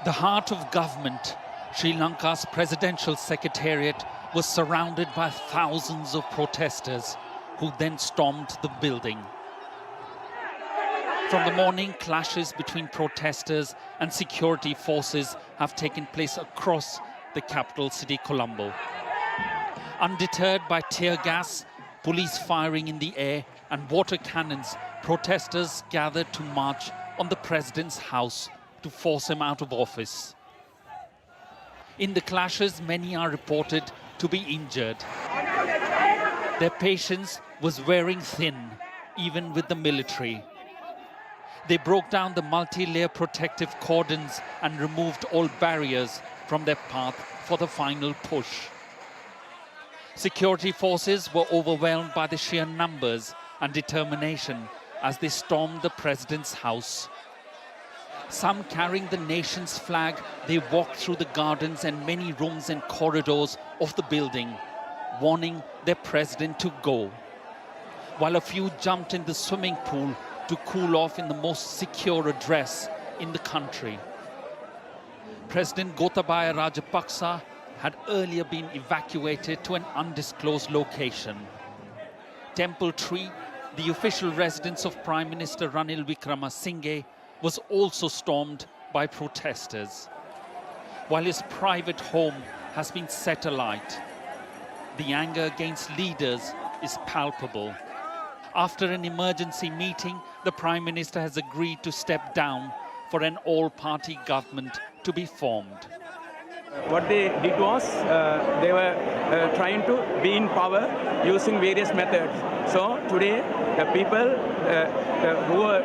The heart of government, Sri Lanka's presidential secretariat, was surrounded by thousands of protesters who then stormed the building. From the morning, clashes between protesters and security forces have taken place across the capital city, Colombo. Undeterred by tear gas, police firing in the air and water cannons, protesters gathered to march on the president's house to force him out of office. In the clashes, many are reported to be injured. Their patience was wearing thin, even with the military. They broke down the multi-layer protective cordons and removed all barriers from their path for the final push. Security forces were overwhelmed by the sheer numbers and determination as they stormed the president's house. Some carrying the nation's flag, they walked through the gardens and many rooms and corridors of the building, warning their president to go. While a few jumped in the swimming pool to cool off in the most secure address in the country. President Gotabaya Rajapaksa had earlier been evacuated to an undisclosed location. Temple Tree, the official residence of Prime Minister Ranil Wickremesinghe, was also stormed by protesters, while his private home has been set alight. The anger against leaders is palpable. After an emergency meeting, the Prime Minister has agreed to step down for an all-party government to be formed. What they did was they were trying to be in power using various methods. So today, the people who were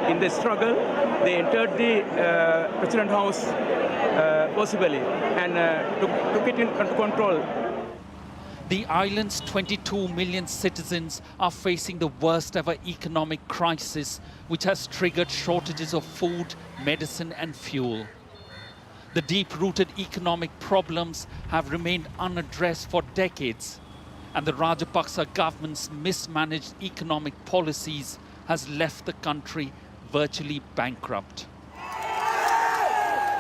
in the struggle, they entered the President House possibly and took it into control. The island's 22 million citizens are facing the worst ever economic crisis, which has triggered shortages of food, medicine and fuel. The deep-rooted economic problems have remained unaddressed for decades, and the Rajapaksa government's mismanaged economic policies has left the country virtually bankrupt.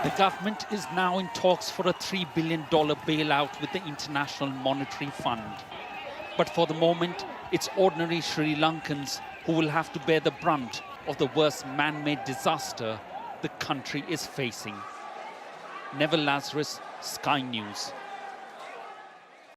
The government is now in talks for a $3 billion bailout with the International Monetary Fund. But for the moment, it's ordinary Sri Lankans who will have to bear the brunt of the worst man-made disaster the country is facing. Neville Lazarus, Sky News.